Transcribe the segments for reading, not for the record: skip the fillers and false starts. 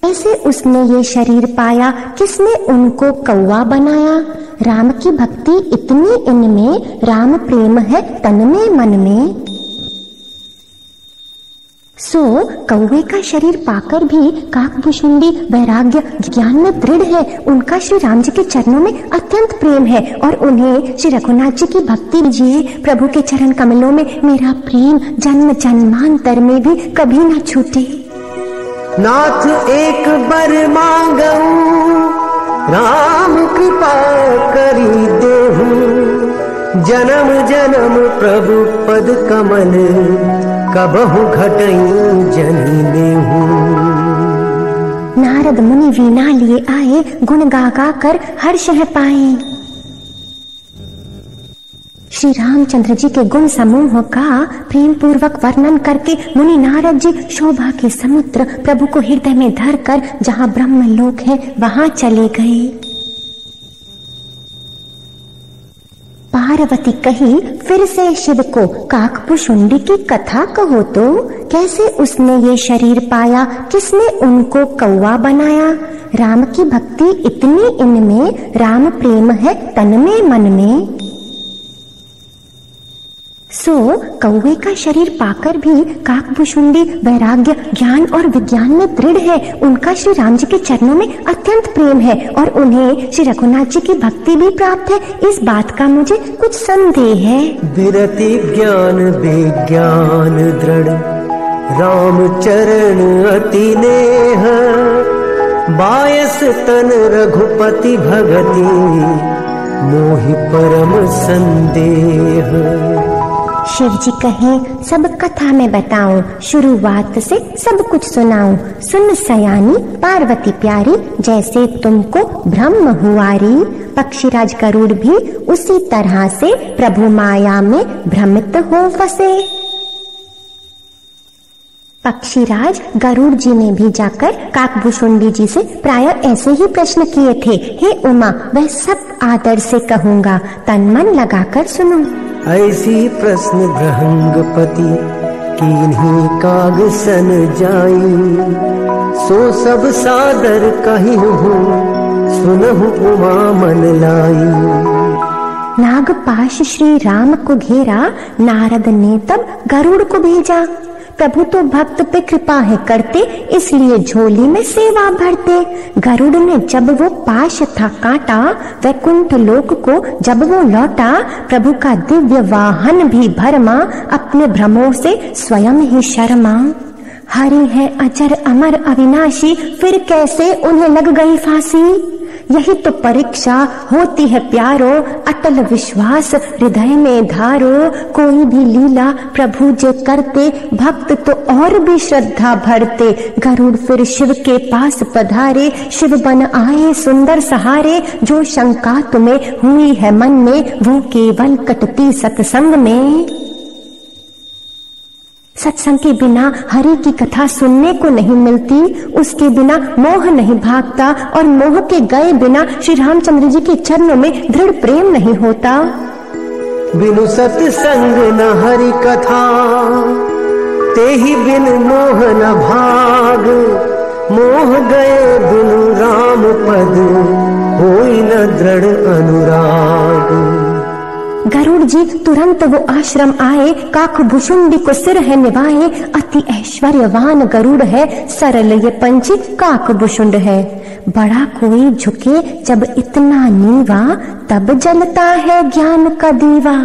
कैसे उसने ये शरीर पाया, किसने उनको कौवा बनाया। राम की भक्ति इतनी इनमें, राम प्रेम है तन में मन में। सो कौवे का शरीर पाकर भी काकभुशुंडी वैराग्य ज्ञान में दृढ़ है। उनका श्री राम जी के चरणों में अत्यंत प्रेम है और उन्हें श्री रघुनाथ जी की भक्ति दीजिए। प्रभु के चरण कमलों में मेरा प्रेम जन्म जन्मांतर में भी कभी न छूटे। नाथ एक बार मांगऊं, राम कृपा करी देहूं, जन्म जन्म प्रभु पद कमल, कबहु घटई जनी देहूं। नारद मुनि वीणा लिए आए, गुण गा गा कर हर्ष है पाए। श्री रामचंद्र जी के गुण समूह का प्रेम पूर्वक वर्णन करके मुनि नारद जी शोभा के समुद्र प्रभु को हृदय में धर कर जहाँ ब्रह्म लोक है वहां चले गए। पार्वती कही फिर से शिव को, काकभुशुंडी की कथा कहो तो, कैसे उसने ये शरीर पाया, किसने उनको कौवा बनाया। राम की भक्ति इतनी इनमें, राम प्रेम है तन में मन में। सो कौवे का शरीर पाकर भी काकभुशुंडी वैराग्य ज्ञान और विज्ञान में दृढ़ है। उनका श्री राम जी के चरणों में अत्यंत प्रेम है और उन्हें श्री रघुनाथ जी की भक्ति भी प्राप्त है। इस बात का मुझे कुछ संदेह है। विरति ज्ञान विज्ञान दृढ़, राम चरण अति नेह, बायस तन रघुपति भगति, मोहि परम संदेह। शिव जी कहे सब कथा में बताऊं, शुरुआत से सब कुछ सुनाऊं। सुन सयानी पार्वती प्यारी, जैसे तुमको ब्रह्म हुआरी। पक्षीराज गरुड़ भी उसी तरह से प्रभु माया में भ्रमित हो फंसे। पक्षीराज गरुड़ जी ने भी जाकर काकभुशुंडी जी से प्राय ऐसे ही प्रश्न किए थे। हे उमा, वह सब आदर से कहूंगा, तन मन लगाकर सुनो। ऐसी प्रश्न बृहंगपति कीन्ही काग सन जाई, सो सब सादर कही हूँ, सुनहु उमा मन लाई। नागपाश श्री राम को घेरा, नारद ने तब गरुड़ को भेजा। प्रभु तो भक्त पे कृपा है करते, इसलिए झोली में सेवा भरते। गरुड़ ने जब वो पाश था काटा, वैकुंठ लोक को जब वो लौटा, प्रभु का दिव्य वाहन भी भरमा, अपने भ्रमों से स्वयं ही शर्मा। हरि है अजर अमर अविनाशी, फिर कैसे उन्हें लग गई फांसी। यही तो परीक्षा होती है प्यारो, अटल विश्वास हृदय में धारो। कोई भी लीला प्रभु जे करते, भक्त तो और भी श्रद्धा भरते। गरुड़ फिर शिव के पास पधारे, शिव बन आए सुंदर सहारे। जो शंका तुम्हें हुई है मन में, वो केवल कटती सत्संग में। सत्संग के बिना हरि की कथा सुनने को नहीं मिलती, उसके बिना मोह नहीं भागता और मोह के गए बिना श्री रामचंद्र जी के चरणों में दृढ़ प्रेम नहीं होता। बिनु सत्संग न हरि कथा, तेहि बिन मोह न भाग। मोह गए बिनु राम पद, होई न दृढ़ अनुराग। गरुड़ जी तुरंत वो आश्रम आए, काकभुशुंडी को सिर है निभाए। अति ऐश्वर्यवान गरुड़ है, सरल ये पंछी काकभुशुंड है। बड़ा कोई झुके जब इतना नीवा, तब जलता है ज्ञान का दीवा।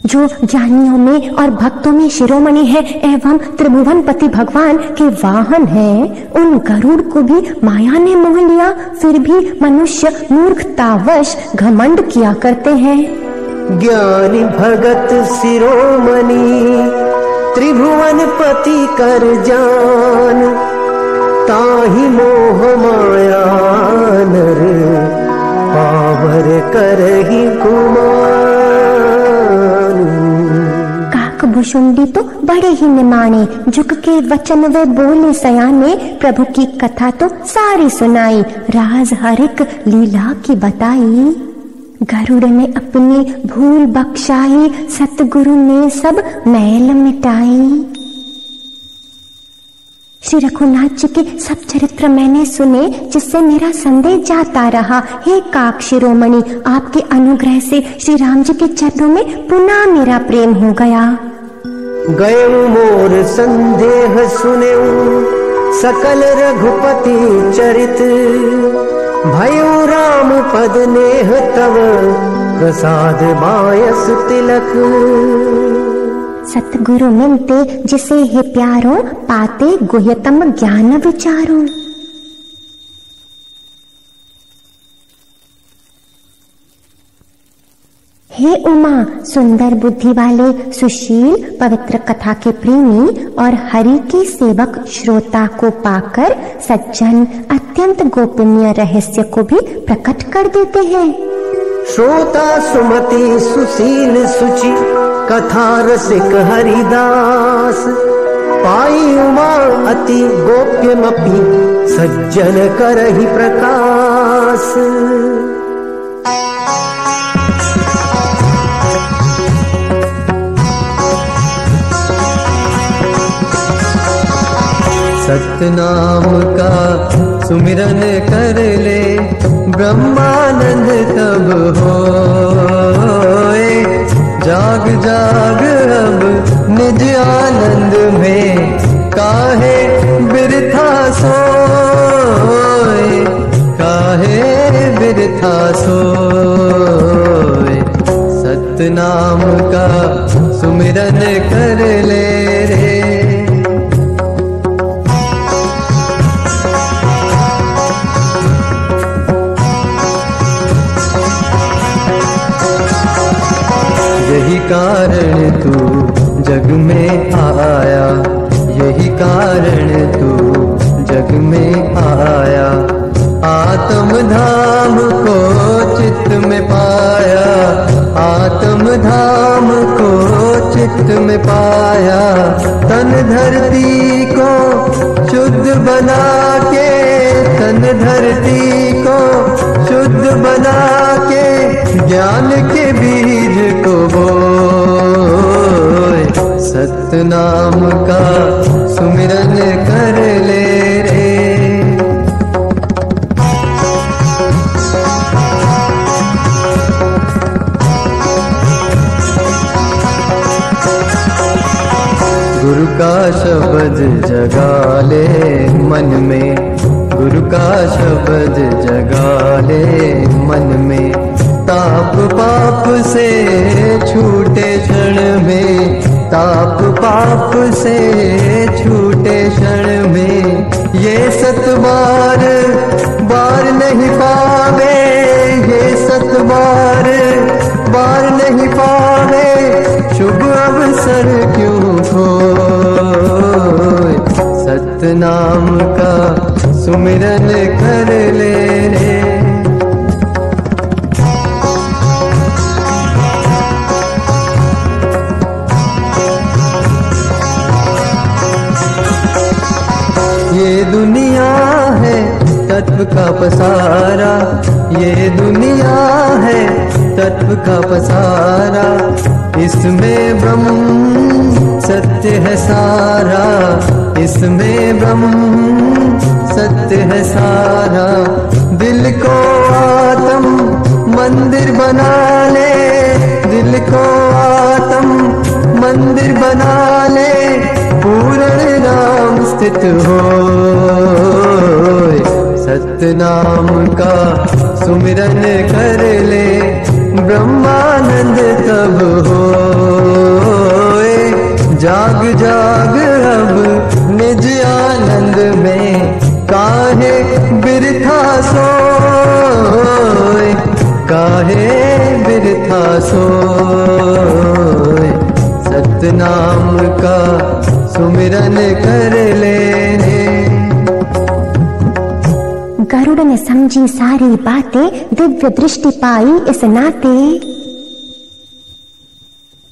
जो ज्ञानियों में और भक्तों में शिरोमणि है एवं त्रिभुवनपति भगवान के वाहन है, उन गरुड़ को भी माया ने मोह लिया। फिर भी मनुष्य मूर्खतावश घमंड किया करते हैं। ज्ञानी भगत शिरोमणि, त्रिभुवनपति कर जान। ताहि मोह माया नर, पावर करहि गुमान। काकभुशुंडी तो बड़े ही निमाणे, झुक के वचन वे बोले सयाने। प्रभु की कथा तो सारी सुनाई, राज हर एक लीला की बताई। गरुड़ ने अपनी भूल बख्शाई, सतगुरु ने सब मैल मिटाई। श्री रघुनाथ जी के सब चरित्र मैंने सुने, जिससे मेरा संदेह जाता रहा। हे काक शिरोमणि, आपके अनुग्रह से श्री राम जी के चरणों में पुनः मेरा प्रेम हो गया। गए मोर संदेह सुने सकल रघुपति चरित, भयो राम पद नेह तव प्रसाद बायस तिलक। सतगुरु मिलते जिसे हे प्यारो, पाते गुह्यतम ज्ञान विचारो। हे उमा, सुंदर बुद्धि वाले, सुशील, पवित्र कथा के प्रेमी और हरि के सेवक श्रोता को पाकर सज्जन अत्यंत गोपनीय रहस्य को भी प्रकट कर देते हैं। श्रोता सुमति सुशील सुचि, कथा रसिक हरिदास, पाई उमा अति गोप्यमपि, सज्जन करहि प्रकाश। सतनाम का सुमिरन कर ले, ब्रह्मानंद तब होए। जाग जाग अब निज आनंद में, काहे बिरथा सोए, काहे बिरथा सोए। सतनाम का सुमिरन कर ले रे। यही कारण तू जग में आया, यही कारण तू जग में आया। आत्म धाम को चित्त में पाया, आत्म धाम को चित्त में पाया। तन धरती को शुद्ध बना के, तन धरती को शुद्ध बना के, ज्ञान के बीज को बोए। सतनाम का सुमिरन कर ले रे। गुरु का शब्द जगा ले मन में, गुरु का शब्द जगा ले मन में। ताप पाप से छूटे क्षण में, ताप पाप से छूटे क्षण में। ये सतबार बार नहीं पावे, ये सतबार बार नहीं पावे। शुभ अवसर क्यों खोए। सतनाम का सुमिरन कर ले रे। ये दुनिया है तत्व का पसारा, ये दुनिया है तत्व का पसारा। इसमें ब्रह्म सत्य है सारा, इसमें ब्रह्म सत्य है सारा। दिल को आत्म मंदिर बना ले, दिल को आत्म मंदिर बना ले। पूर्ण नाम स्थित हो, सतनाम का सुमिरन कर ले। ब्रह्मानंद तब होए। जाग जाग अब निज आनंद में, काहे बिरथा सोए, काहे बिरथा सोए। सतनाम का सुमिरन कर लेने। गरुड़ ने समझी सारी बातें, दिव्य दृष्टि पाई इस नाते।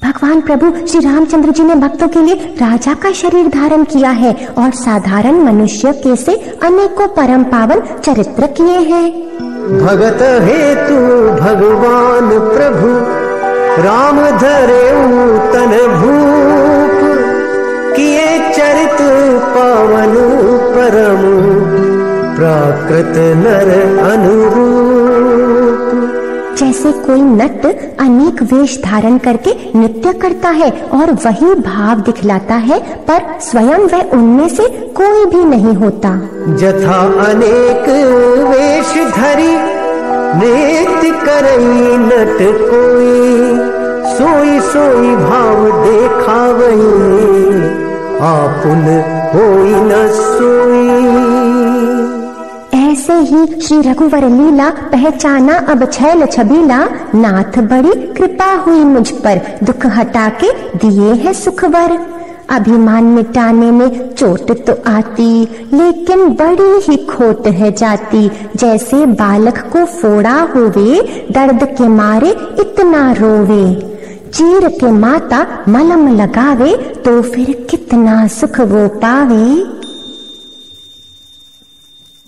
भगवान प्रभु श्री रामचंद्र जी ने भक्तों के लिए राजा का शरीर धारण किया है और साधारण मनुष्य के से अनेकों परम पावन चरित्र किए हैं। भगत हेतु भगवान प्रभु राम धरे तन भूप, किए चरित पावन परम प्राकृत नर अनुरूप। जैसे कोई नट अनेक वेश धारण करके नृत्य करता है और वही भाव दिखलाता है, पर स्वयं वह उनमें से कोई भी नहीं होता। जथा अनेक वेश धरी नृत्य करई नट कोई, सोई सोई भाव देखावई आपुन होई न सोई। ऐसे ही श्री रघुवर लीला पहचाना अब छैल छबीला, नाथ बड़ी कृपा हुई मुझ पर, दुख हटा के दिए है सुखवर। अभिमान मिटाने में चोट तो आती, लेकिन बड़ी ही खोट है जाती। जैसे बालक को फोड़ा होवे, दर्द के मारे इतना रोवे। चीर के माता मलम लगावे, तो फिर कितना सुख वो पावे।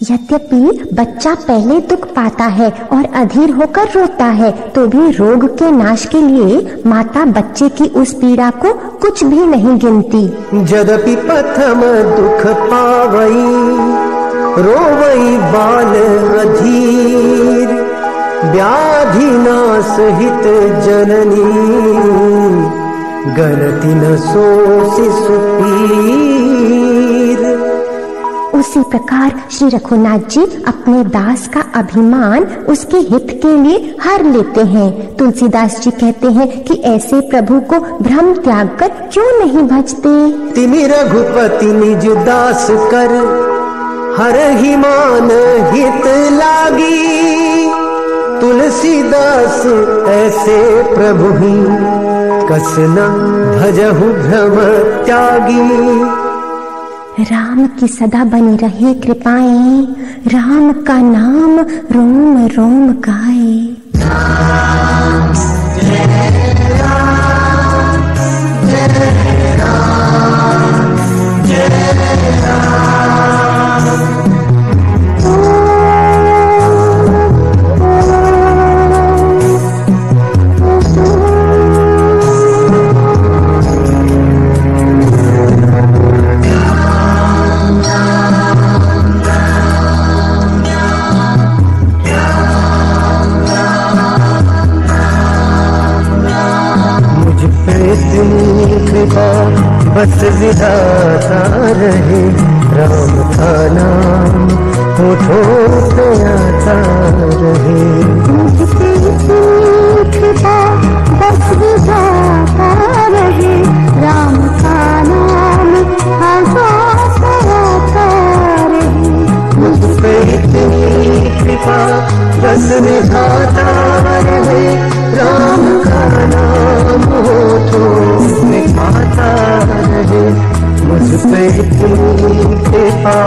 यद्यपि बच्चा पहले दुख पाता है और अधीर होकर रोता है, तो भी रोग के नाश के लिए माता बच्चे की उस पीड़ा को कुछ भी नहीं गिनती। यद्यपि प्रथम दुख पावई, रोवई बाल अधीर, व्याधि नाश हित जननी, गणति न सो शिशु पीर। उसी प्रकार श्री रघुनाथ जी अपने दास का अभिमान उसके हित के लिए हर लेते हैं। तुलसीदास जी कहते हैं कि ऐसे प्रभु को भ्रम त्याग कर क्यों नहीं भजते। तिनि रघुपति निज दास कर, हर ही मान हित लागी। तुलसीदास ऐसे प्रभु ही, कस न भजहु भ्रम त्यागी। राम की सदा बनी रहे कृपाएं, राम का नाम रोम रोम गाए। राम जय राम, जय राम, जय राम। बस विधाता रहे, राम का नाम होठों पे आता रहे। मुझसे कृपा बस विधाता रहे, राम का नाम होठों पे आता रहे। मुझसे इतनी कृपा बस विधाता रहे, राम का नाम होठों पे आता रहे। मुझ पे इतनी कृपा।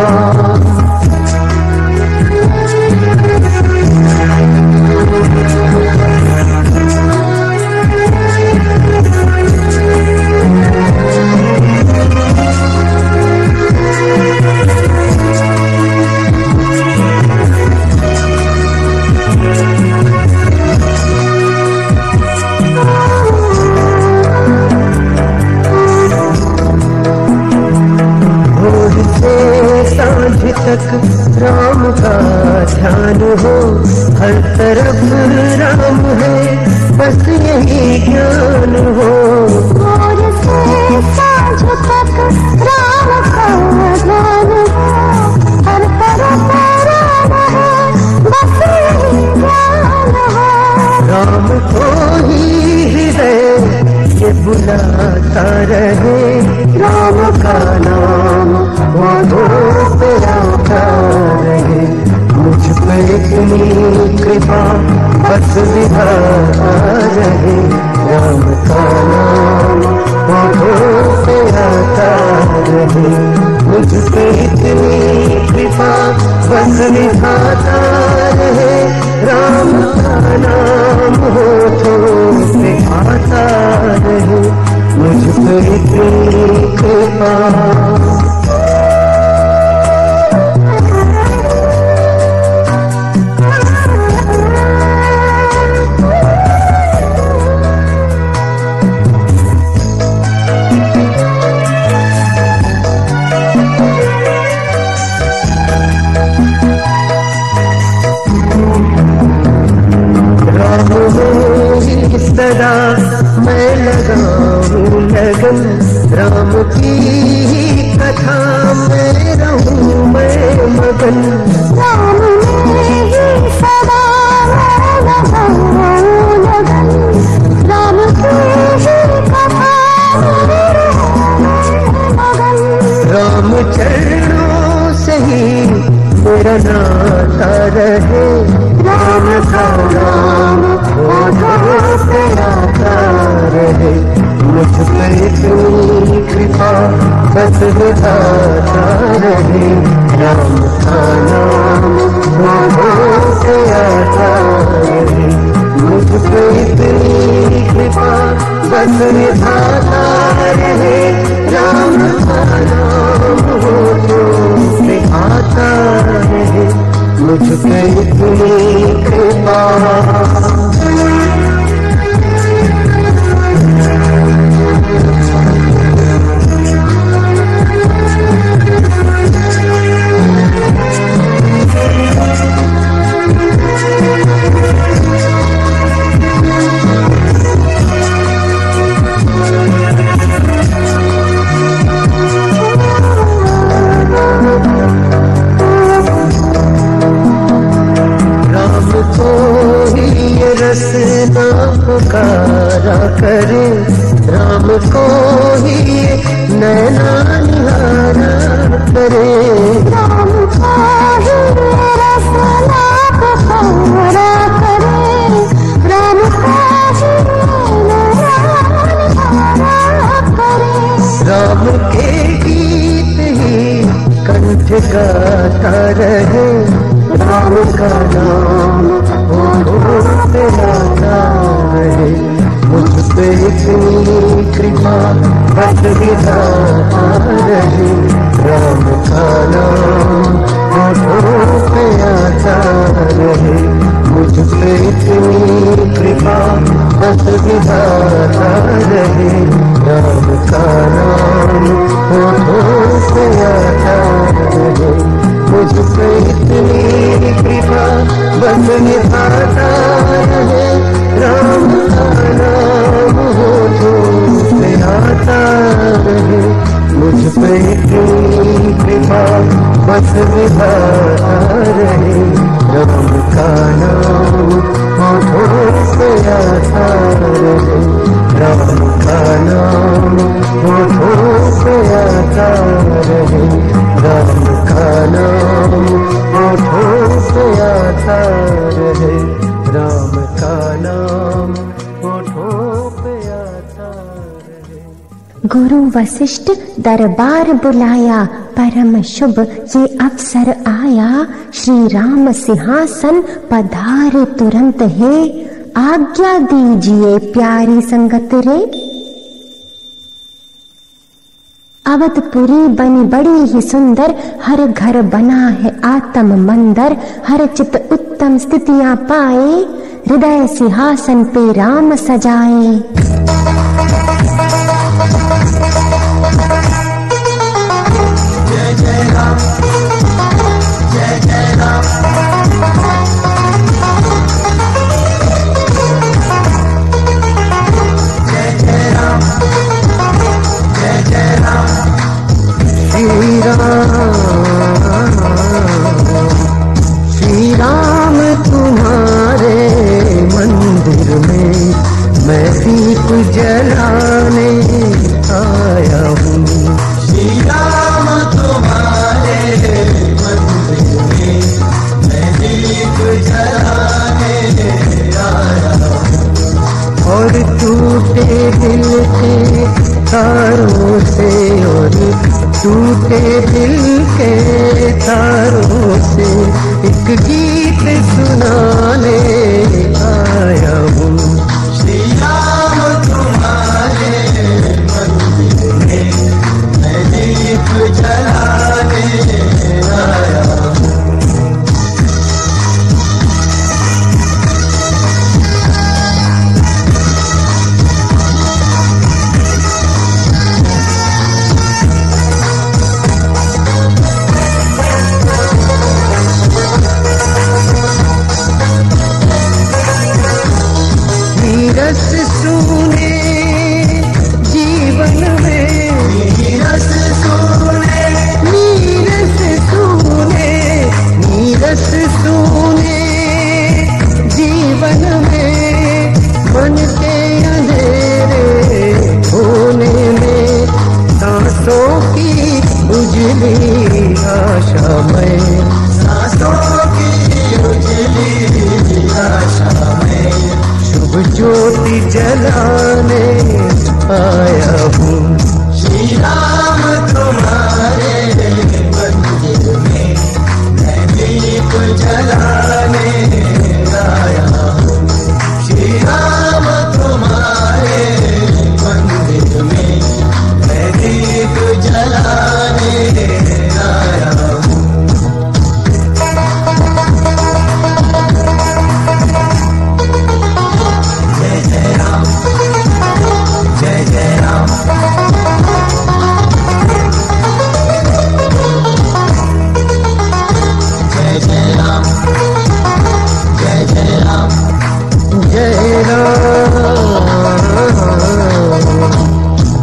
तक राम का ध्यान हो, हर तरफ राम है, बस यही ज्ञान हो। और से सांझ तक राम का ध्यान हो, हर तरफ राम है, बस यही ज्ञान हो। राम को ही हृदय ये बुलाता रहे, राम का नाम होठों पे आता रहे। मुझ पर इतनी कृपा बस विधाता रहे, राम का नाम होठों पे आता रहे। मुझ पर इतनी कृपा बस विधाता रहे, राम का नाम होठों पे आता रहे। मुझ पर इतनी कृपा। राम चरणों से ही मेरा नाता रहे, राम का नाम होठों पे आता रहे, मुझ पे इतनी कृपा बस विधाता रहे, राम का नाम होठों पे आता रहे, मुझ पे इतनी कृपा बस विधाता रहे, राम का नाम होठों पे आता रहे, मुझ पे इतनी कृपा। रसना पुकारा करे, राम को ही नैना निहारा करे, राम को ही रसना पुकारा करे, राम को ही नैना निहारा करे, राम के गीत ही कंठ गाता रहे, राम का नाम होठों पे आता रहे, मुझ पे इतनी कृपा बस विधाता रहे, राम का नाम होठों पे आता रहे, मुझ पे इतनी कृपा बस विधाता रहे, राम का नाम होठों पे आता रहे, मुझ पे इतनी कृपा बस विधाता रहे, राम का नाम होठों पे आता रहे, मुझ पे इतनी कृपा बस विधाता रहे, राम का नाम होठों पे आता रहे, राम का नाम होठों पे आता रहे, राम का नाम होठों पे आता रहे, राम का नाम होठों पे आता रहे। गुरु वशिष्ठ दरबार बुलाया, परम शुभ ये अवसर आया, श्री राम सिंहासन पधारे तुरंत है, आज्ञा दीजिए प्यारी संगत रे। अवधपुरी बनी बड़ी ही सुंदर, हर घर बना है आत्म मंदिर, हर चित उत्तम स्थितियां पाए, हृदय सिंहासन पे राम सजाए। जय जय राम, जय जय राम, जय जय राम, जय जय राम, श्री राम, श्री राम तुम्हारे मंदिर में मैं दीप जलाने आया हूँ, श्री राम तुम्हारे मंदिर में मैं दीप जलाने आया हूँ, और टूटे दिल के तारों से, और टूटे दिल के तारों से एक गीत सुनाने आया हूँ, श्री राम तुम्हारे मंदिर में मैं दीप जलाने आया हूँ। उजली आशा में, सांसों की उजली आशा में, शुभ ज्योति जलाने आया हूँ। श्री राम तुम्हारे मंदिर में मैं दीप जलाने आया हूँ। श्री राम तुम्हारे मंदिर में मैं दीप जलाने आया हूँ। जय जय राम, जय जय राम, जय जय राम, जय जय राम, जय राम।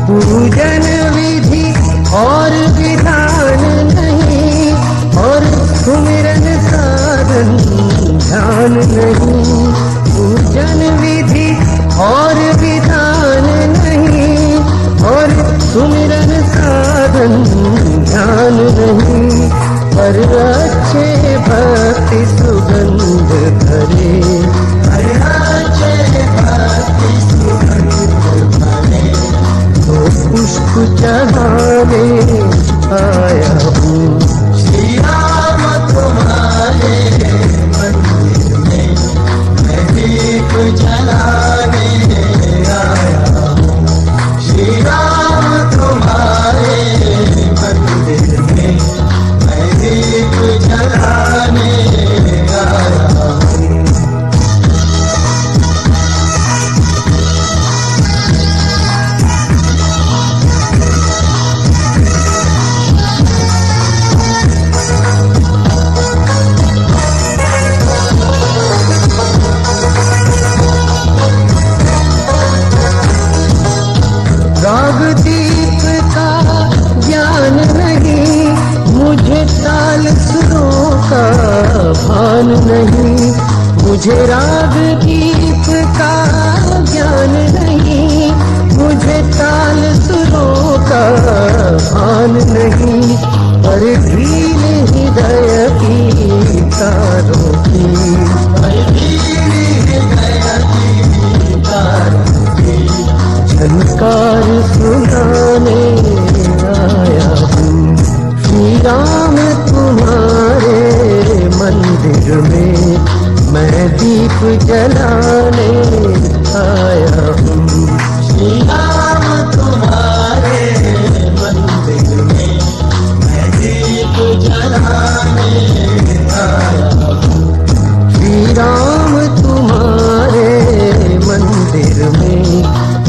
पूजन विधि और विधान नहीं, और सुमिरन साधन ध्यान नहीं। पूजन विधि और विधान नहीं, और सुमिरन साधन ध्यान नहीं, पर अच्छे भक्ति सुगंध धरे, पर अच्छे भक्ति सुगंध धरे, तो पुष्प चढ़ाने आया हूँ। श्री राम तुम्हारे मंदिर में मैं दीप जलाने आया हूँ। श्री राम तुम्हारे मंदिर में मैं दीप जलाने आया हूँ। राग दीप का ज्ञान नहीं, मुझे ताल सुरों का भान नहीं। मुझे राग दीप का ज्ञान नहीं, मुझे ताल सुरों का भान नहीं, पर ढील हृदय की तारों की, पर ढील हृदय की तारों की झनकार सुनाने आया हूँ। श्री राम तुम्हारे मंदिर में मैं दीप जलाने आया हूँ। श्री राम तुम्हारे मंदिर में मैं दीप जलाने आया हूँ। श्री राम तुम्हारे मंदिर में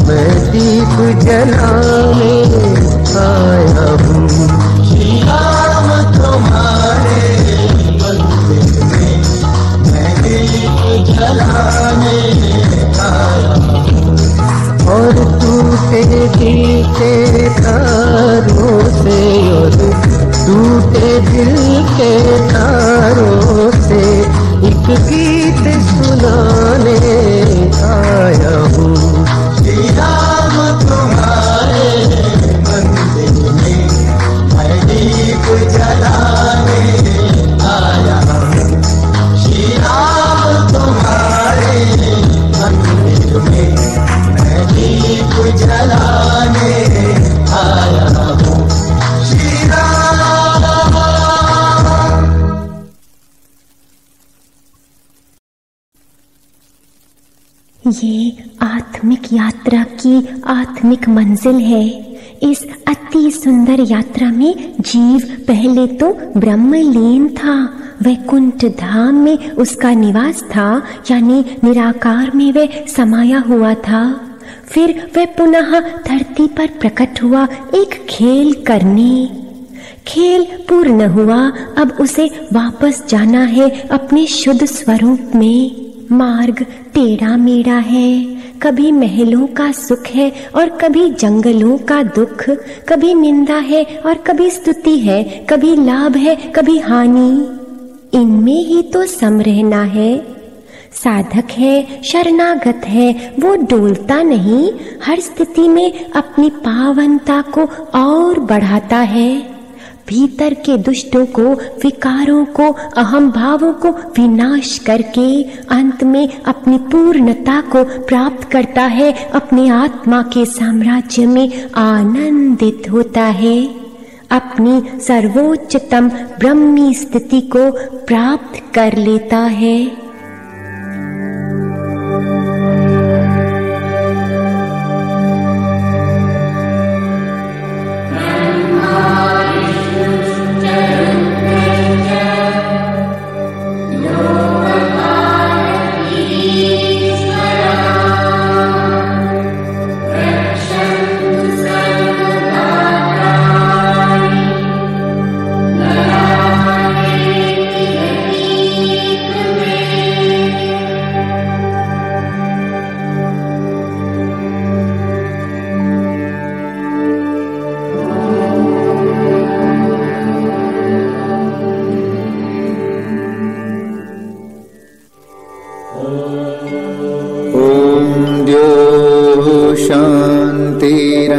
मैं दीप जलाने आया हूँ। श्री राम तुम्हारे मंदिर में मैं दीप जलाने आया हूँ। और टूटे दिल के तारों से, और टूटे दिल के तारों से एक गीत सुनाने आया हूँ। श्री राम तुम्हारे मंदिर में मैं दीप जलाने आया हूँ। श्री राम तुम्हारे मंदिर में मैं दीप जलाने आया हूँ। श्री राम। ये आत्मिक यात्रा की आत्मिक मंजिल है। इस अति सुंदर यात्रा में जीव पहले तो ब्रह्मलीन था, वैकुंठ धाम में उसका निवास था, यानी निराकार में वह समाया हुआ था। फिर वह पुनः धरती पर प्रकट हुआ एक खेल करने। खेल पूर्ण हुआ, अब उसे वापस जाना है अपने शुद्ध स्वरूप में। मार्ग टेढ़ा मेढ़ा है, कभी महलों का सुख है और कभी जंगलों का दुख, कभी निंदा है और कभी स्तुति है, कभी लाभ है कभी हानि। इनमें ही तो सम रहना है। साधक है, शरणागत है, वो डोलता नहीं, हर स्थिति में अपनी पावनता को और बढ़ाता है। भीतर के दुष्टों को, विकारों को, अहम भावों को विनाश करके अंत में अपनी पूर्णता को प्राप्त करता है, अपने आत्मा के साम्राज्य में आनंदित होता है, अपनी सर्वोच्चतम ब्रह्मी स्थिति को प्राप्त कर लेता है।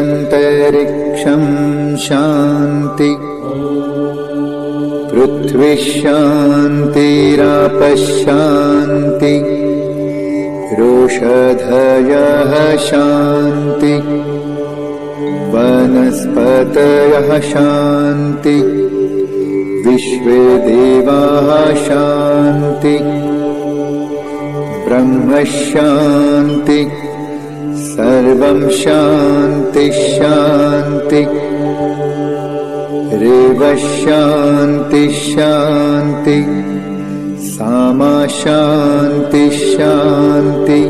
शान्तिरन्तरिक्षं शान्ति पृथ्वी शान्तिरापशान्ति रोषधयः शान्ति वनस्पतयः शान्ति विश्वे देवाः शान्ति ब्रह्म शान्ति सर्वं शान्ति शान्ति रेव शान्ति शान्ति सामा शान्ति शान्ति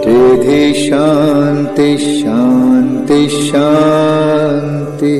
रिद्धि शान्ति शान्ति शान्ति।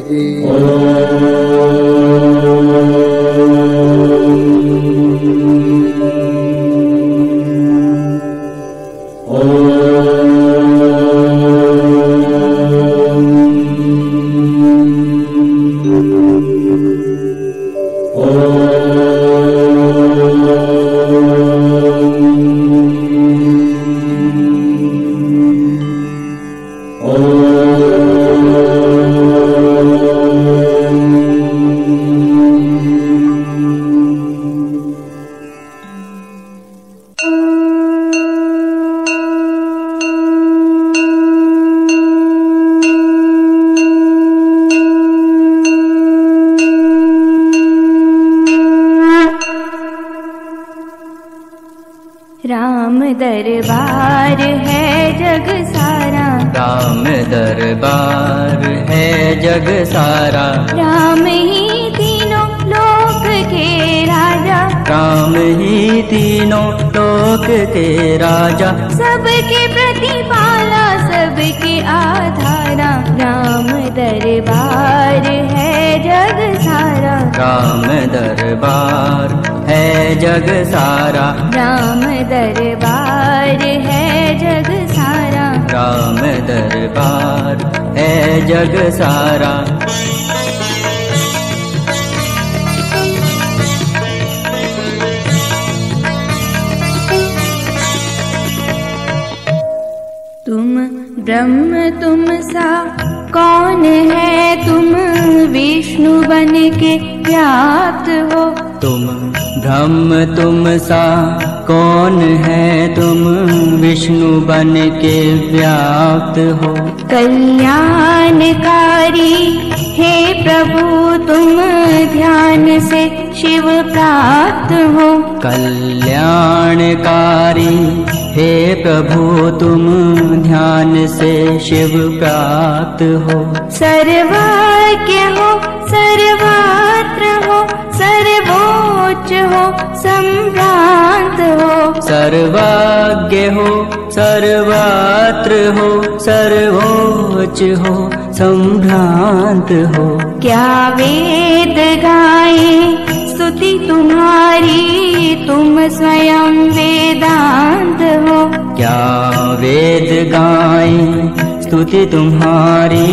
राम दरबार है जग सारा, राम दरबार है जग सारा, राम ही तीनों लोक के राजा, राम ही तीनों लोक के राजा, सबके प्रतिपाला सबके आधारा, राम दरबार है जग सारा, राम दरबार है जग सारा, राम दरबार है जग सारा, राम दरबार है जग सारा। तुम ब्रह्म तुम सा कौन है, तुम विष्णु बन के व्याप्त हो, तुम ब्रह्म तुम सा कौन है, तुम विष्णु बन के व्याप्त हो, कल्याणकारी हे प्रभु तुम ध्यान से शिव प्राप्त हो, कल्याणकारी हे प्रभु तुम ध्यान से शिव प्राप्त हो, सर्वज्ञ हो सर्वत्र हो सर्वोच्च हो सम्भ्रांत हो, सर्वज्ञ हो सर्वत्र हो सर्वोच्च हो सम्भ्रांत हो, क्या वेद गाए स्तुति तुम्हारी तुम स्वयं वेदांत हो, क्या वेद गाए स्तुति तुम्हारी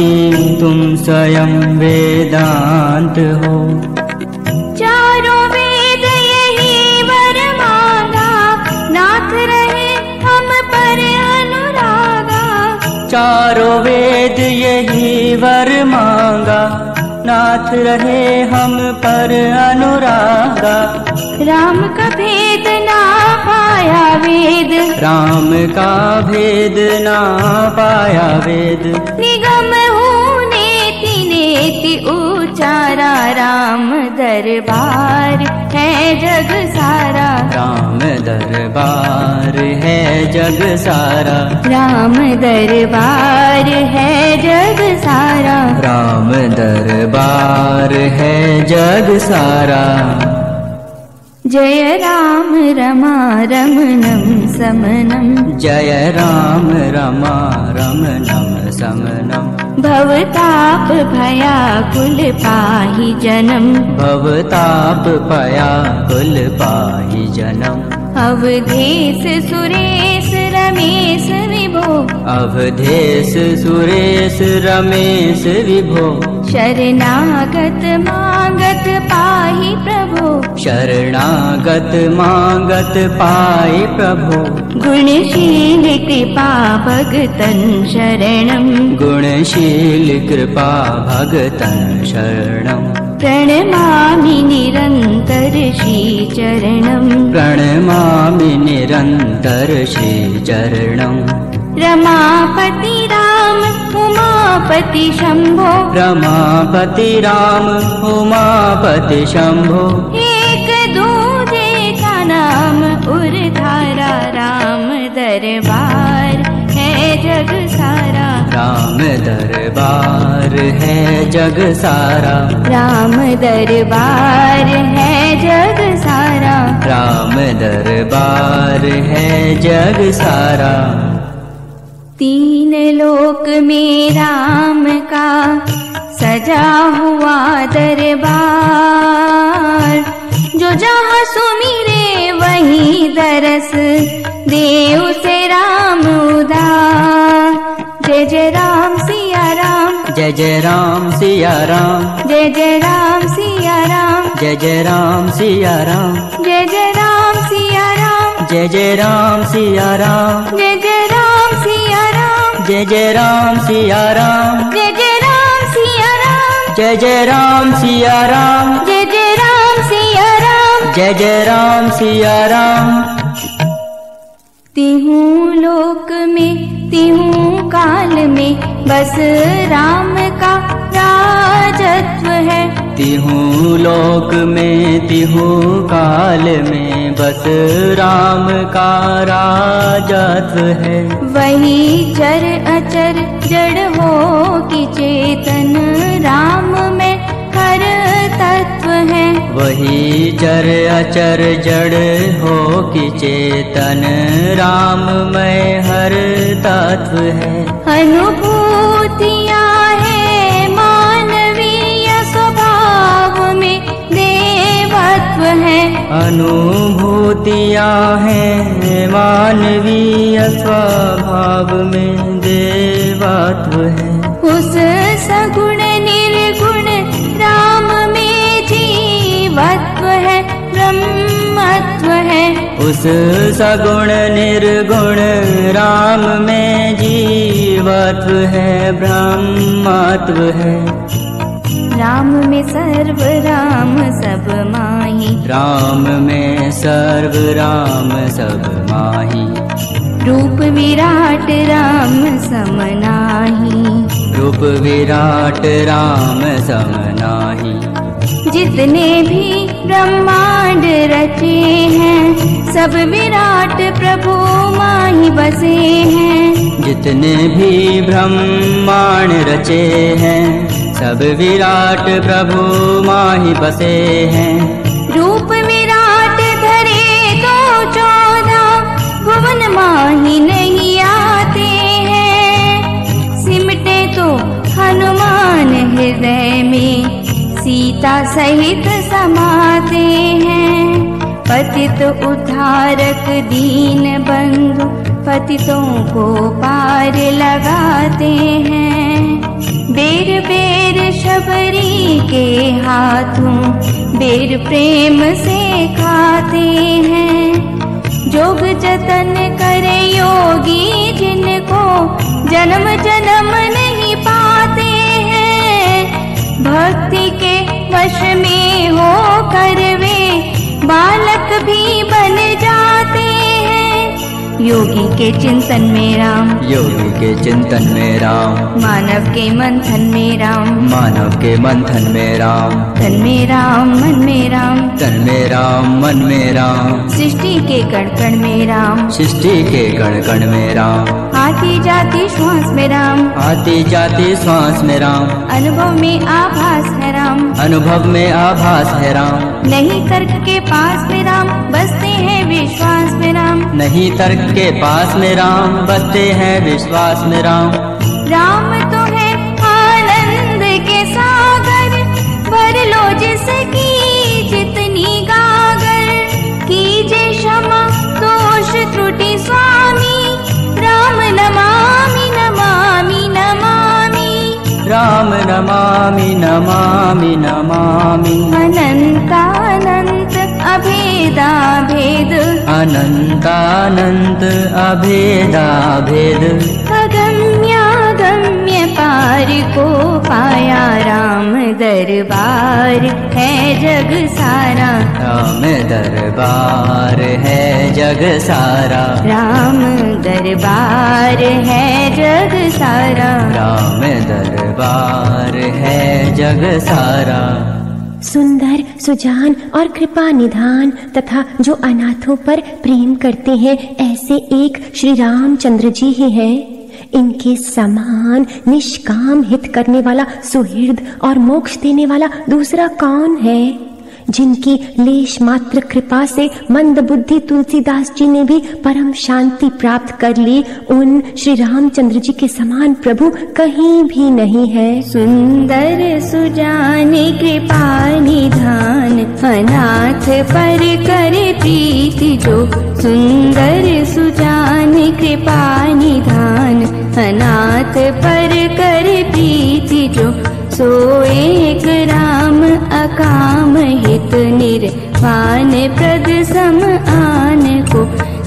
तुम स्वयं वेदांत हो, चारों वेद यही वर मांगा नाथ रहे हम पर अनुरागा, चारों वेद यही वर मांगा नाथ रहे हम पर अनुरागा। राम का भेद ना पाया वेद, राम का भेद ना पाया वेद। निगम नेति नेति उचारा, राम दरबार है जग सारा। राम दरबार है जग सारा, राम दरबार है जग सारा। राम दरबार है जग सारा। जय राम रमा रमणं समनं, जय राम रमा रमणं समनं। भवताप भयाकुल पाहि जन्म, भवताप भयाकुल पाहि जन्म। अवधेश सुरेश रमेश विभो, अवधेश सुरेश रमेश विभो। शरणागत मागत पाहि प्रभो, शरणागत मागत पाहि प्रभो। गुणशील कृपा भगतन शरणं, गुणशील कृपा भगतन शरणं। प्रणमामि निरन्तर श्रीचरणं, प्रणमामि निरन्तर श्रीचरणं। रमापति राम उमापति शम्भो, रमापति राम उमापति शम्भो। एक दूजे का नाम उर्धारा, राम दरबार है जग सारा। राम दरबार है जग सारा, राम दरबार है जग सारा। राम दरबार है जग सारा। तीन लोक में राम का सजा हुआ दरबार, जो जहाँ सुमिरे वहीं दरस दे उसे राम उदार। जय जय राम सिया राम, जय जय राम सिया राम, जय जय राम सिया राम, जय जय राम सिया राम। जय जय राम सिया राम, जय जय राम सिया राम, जय जय राम सिया राम, जय जय राम सिया राम। जय जय राम सिया राम, जय जय राम सिया राम, जय जय राम सिया राम। जय जय राम सिया राम। तिहूं लोक में तिहूं काल में बस राम का राजत्व है। तिहूं लोक में तिहूं काल में बस राम का राजत्व है। वही चर अचर जड़ हो कि चेतन राम में हर तत्व है। वही चर अचर जड़ हो कि चेतन राम में हर तत्व है। अनुभूतियाँ है मानवीय स्वभाव में देवत्व है। अनुभूतियाँ हैं मानवीय स्वभाव में देवत्व है। उस सगुण निर्गुण राम में जीवत्व है, ब्रह्मत्व है। उस सगुण निर्गुण राम में जीवत्व है, ब्रह्मत्व है। राम में सर्व राम सब माही, राम में सर्व राम सब माही। रूप विराट राम सम नाही, रूप विराट राम सम नाही। जितने भी ब्रह्मांड रचे हैं सब विराट प्रभु माही बसे हैं। जितने भी ब्रह्मांड रचे हैं सब विराट प्रभु माही बसे हैं। रूप विराट धरे तो 14 भुवन माही नहीं आते हैं। सिमटे तो हनुमान हृदय में सीता सहित समाते हैं। पतित उद्धारक दीन बंधु पतितों को पार लगाते हैं। बेर बेर शबरी के हाथों बेर प्रेम से खाते हैं। जोग जतन करे योगी जिनको जन्म जन्म नहीं पाते हैं। भक्ति वश में हो कर वे बालक भी बन जाते हैं। योगी के चिंतन में राम, योगी के चिंतन में राम, मानव के मंथन में राम, मानव के मंथन में राम, तन में राम मन में राम, तन में राम मन में राम, सृष्टि के कण कण में राम, सृष्टि के कण कण में राम, आती जाती श्वास में राम, आती जाती श्वास में राम, अनुभव में आभास है राम, अनुभव में आभास है राम, नहीं तर्क के पास में राम, बसते हैं विश्वास में राम, नहीं तर्क के पास में राम, बसते हैं विश्वास में राम। राम तो है आनंद के सागर, भर लो जिसकी जितनी गागर, कीजिए क्षमा दोष त्रुटि स्वामी, राम नमामि नमामि नमामि, राम नमामि नमामि नमामि, अनंतानंत अभेदाभेद, अनंतानंत अभेदाभेद, अगम्यागम्य पार को पाया, राम दरबार है जग सारा, राम दरबार है जग सारा, राम दरबार है जग सारा, राम दरबार है जग सारा। सुंदर, सुजान और कृपा निधान तथा जो अनाथों पर प्रेम करते हैं, ऐसे एक श्री रामचंद्र जी ही हैं। इनके समान निष्काम हित करने वाला, सुहृद और मोक्ष देने वाला दूसरा कौन है? जिनकी लेश मात्र कृपा से मंद बुद्धि तुलसीदास जी ने भी परम शांति प्राप्त कर ली, उन श्री रामचंद्र जी के समान प्रभु कहीं भी नहीं है। सुंदर सुजान कृपा निधान, अनाथ पर करे प्रीति जो, सुंदर सुजान कृपा निधान, अनाथ पर करे प्रीति जो, सो एक राम अकाम हित निर्वाण प्रद सम आन को,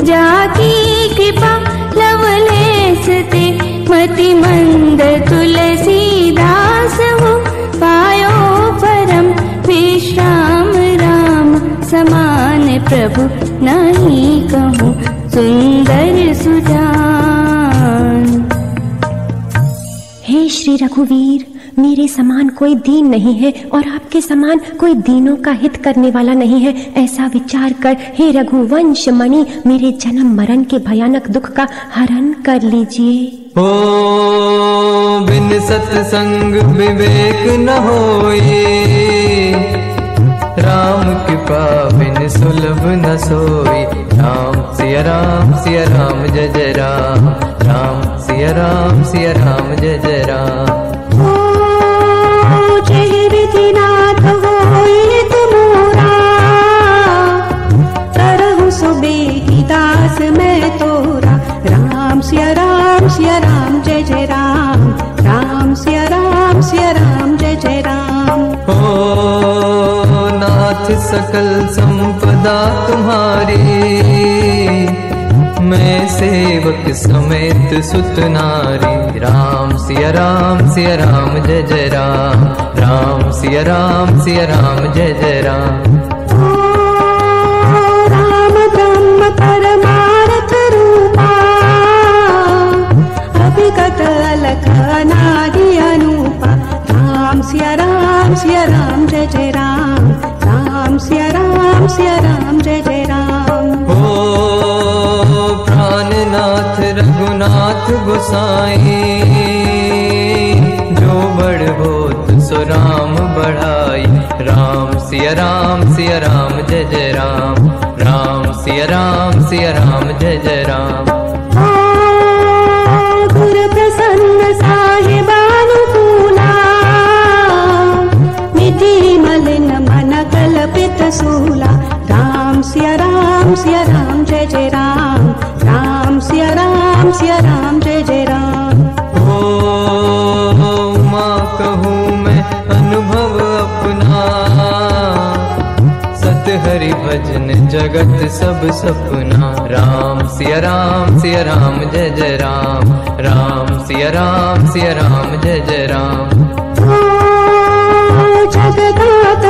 जाकी कृपा लवलेस ते मति मंद तुलसीदास हो, पायो परम विश्राम राम समान प्रभु नहीं कहूँ, सुंदर सुजान। हे श्री रघुवीर, मेरे समान कोई दीन नहीं है और आपके समान कोई दीनों का हित करने वाला नहीं है। ऐसा विचार कर हे रघुवंश मणि, मेरे जन्म मरण के भयानक दुख का हरण कर लीजिए। ओ बिन सत्संग विवेक न होए, राम कृपा बिन सुलभ न सोई, राम सिया राम जय जय राम, राम सिया राम जय जय राम। जय विधिनाथ होए तुमोरा, करहु सुबेहि दास मैं तोरा, राम सिया राम जय जय राम, राम सिया राम जय जय राम। ओ नाथ सकल संपदा तुम्हारी, मैं सेवक समेत सुत नारी, राम सिया राम जय जय राम, राम सिया राम जय जय राम। राम ब्रह्म परमार्थ रूपा, अभिगत अलख अनादि अनूपा, राम सिया राम जय जय राम, राम सिया राम जय जय राम। प्राणनाथ रघुनाथ गोसाई, जो बड़ भूत सो राम बढ़ाई, राम सिया राम जय जय राम, राम सिया राम जय जय राम। गुर प्रसन्न साहिबानुकूला, निधि मलिन मन कल्पित सूला, राम सिया राम जय जय राम, राम सिया राम जय जय राम। ओ माँ कहूँ मैं अनुभव अपना, सत हरि भजन जगत सब सपना, राम सिया राम जय जय राम, राम सिया राम जय जय राम। जगदाता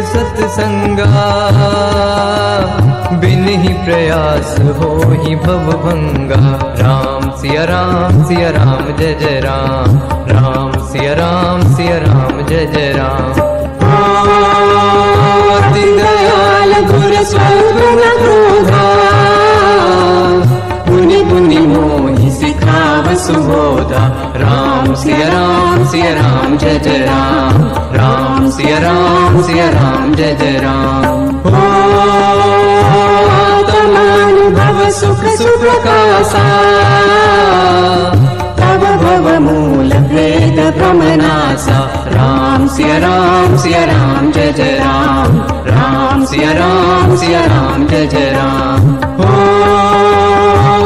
सत्संगा, बिन ही प्रयास हो ही भव भंगा। राम सिया राम जय जय राम, राम सिया राम जय जय राम। अति दयाल गुर स्वल्प न क्रोधा, मुनि मुनि मोहि सिखाव सुबोधा। राम सिया राम जय जय राम, राम सिया राम जय जय राम। आत्मानुभव सुख सुप्रकाशा, तव भव मूल भेद भ्रमनासा। राम सिया राम जय जय राम, राम सिया राम जय जय राम। हो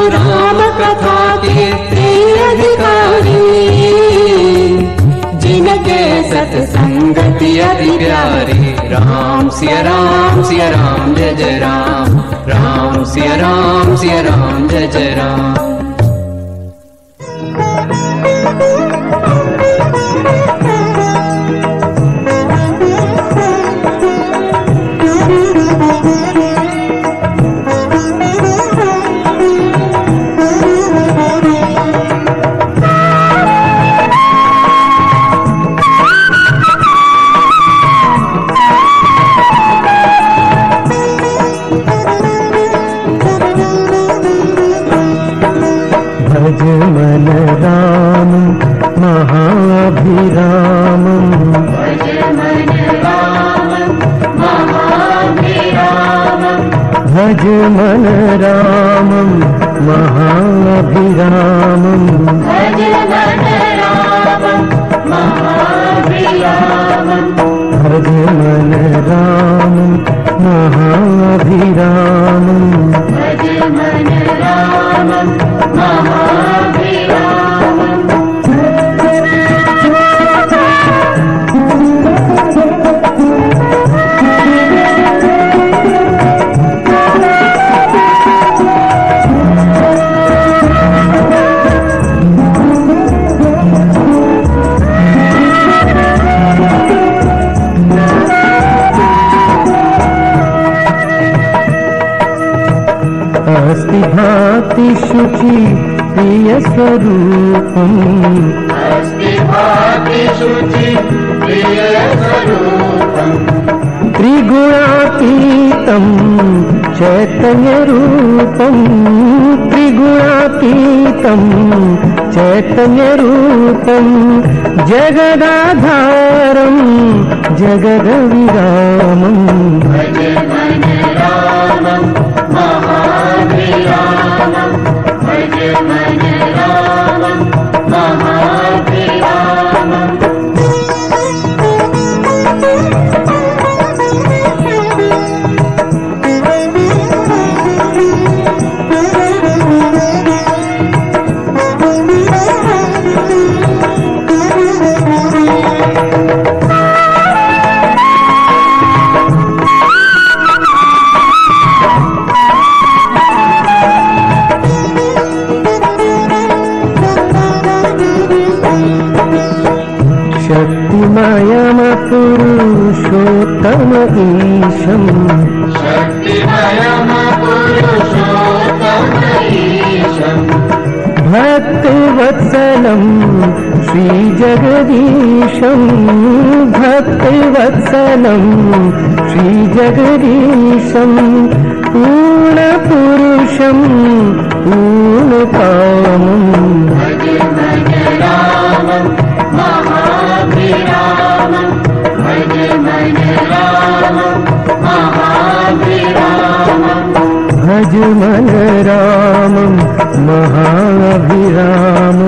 राम कथा कीर्ति अधिकारी, जिनके सत्संगति अति प्यारी। राम सिया राम जय जय राम, राम सिया राम जय जय राम। भज मन राम महाभिराम, भज मन राम महाभिराम, भज मन राम महाभिराम, भज मन राम महाभिराम, भज मन राम महाभिराम, भज मन राम महाभिराम। अस्ति भाति शुचि प्रिय स्वरूपम, अस्ति भाति शुचि प्रिय स्वरूपम, त्रिगुणातीतं चैतन्य रूपम, त्रिगुणातीतं चैतन्य रूपम, जगदाधारं जगद्विरामं। भज मन राम महाभिराम, भज मन राम महाभिराम। शक्तिमयम पुरुषोत्तम ईशं, शक्तिमयम पुरुषोत्तम ईशं, भक्तवत्सलं श्रीजगदीशं, भक्तवत्सलं श्रीजगदीशं, पूर्णपुरुषं पूर्णकामं। भज मन राम महाभिराम, भज मन राम महाभिराम, भज मन राम महाभिराम,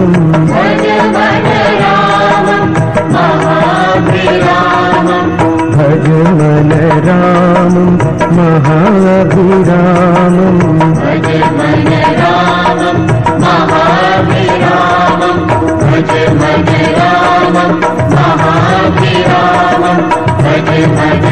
भज मन राम महाभिराम, भज मन राम महाभिराम, भज मन राम महाभिराम, भज मन राम महाभिराम, भज मन